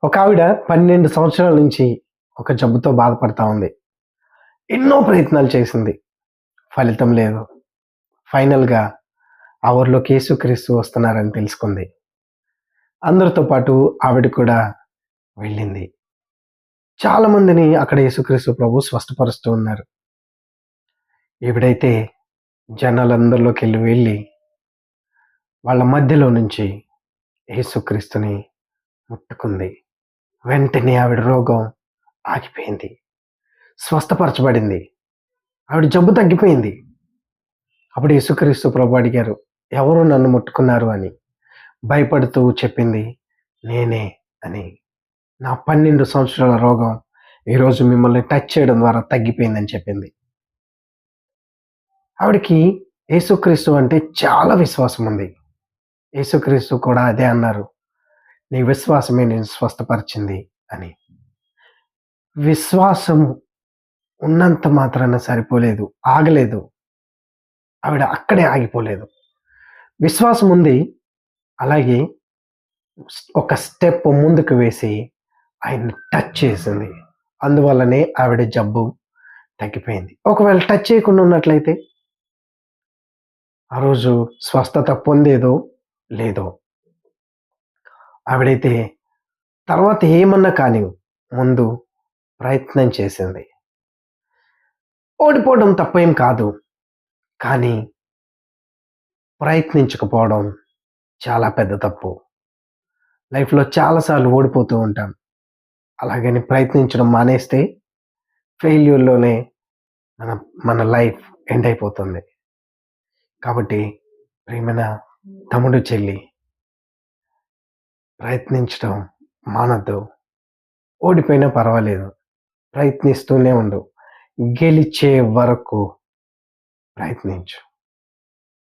ఒక ఆవిడ 12 సంవత్సరాల నుంచి ఒక జబ్బుతో బాధపడతా ఉంది. ఎన్నో ప్రయత్నాలు చేసింది. ఫలితం లేదు. ఫైనల్‌గా ఆ ఊర్లోకి యేసుక్రీస్తు వస్తున్నారని తెలుసుకుంది. అందరితో పాటు ఆవిడ కూడా వెళ్ళింది. చాలా మందిని అక్కడ యేసుక్రీస్తు ప్రభు స్వస్థపరుస్తూ ఉన్నారు. ఈవిడైతే జనాలందరిలోకెళ్ళి వెళ్ళి వాళ్ళ మధ్యలో నుంచి యేసుక్రీస్తుని ముట్టుకుంది. వెంటనే ఆవిడ రోగం ఆగిపోయింది. స్వస్థపరచబడింది. ఆవిడ జబ్బు తగ్గిపోయింది. అప్పుడు యేసుక్రీస్తు ప్రభు అడిగారు, ఎవరు నన్ను ముట్టుకున్నారు అని. భయపడుతూ చెప్పింది, నేనే అని. నా 12 సంవత్సరాల రోగం ఈరోజు మిమ్మల్ని టచ్ చేయడం ద్వారా తగ్గిపోయిందని చెప్పింది. ఆవిడకి యేసుక్రీస్తు అంటే చాలా విశ్వాసం ఉంది. యేసుక్రీస్తు కూడా అదే అన్నారు, నీ విశ్వాసమే నేను స్వస్థపరిచింది అని. విశ్వాసం ఉన్నంత మాత్రాన సరిపోలేదు, ఆగలేదు. ఆవిడ అక్కడే ఆగిపోలేదు. విశ్వాసం ఉంది, అలాగే ఒక స్టెప్ ముందుకు వేసి ఆయన్ని టచ్ చేసింది. అందువల్లనే ఆవిడ జబ్బు తగ్గిపోయింది. ఒకవేళ టచ్ చేయకుండా ఉన్నట్లయితే ఆ రోజు స్వస్థత పొందేదో లేదో. ఆవిడైతే తర్వాత ఏమన్నా కానీ ముందు ప్రయత్నం చేసింది. ఓడిపోవడం తప్పేం కాదు, కానీ ప్రయత్నించకపోవడం చాలా పెద్ద తప్పు. లైఫ్‌లో చాలాసార్లు ఓడిపోతూ ఉంటాం. అలాగని ప్రయత్నించడం మానేస్తే ఫెయిల్యూర్‌లోనే మన మన లైఫ్ ఎండ్ అయిపోతుంది. కాబట్టి ప్రియమైన తమ్ముడు, చెల్లి, ప్రయత్నించడం మానొద్దు. ఓడిపోయినా పర్వాలేదు. ప్రయత్నిస్తూనే ఉండు. గెలిచే వరకు ప్రయత్నించు.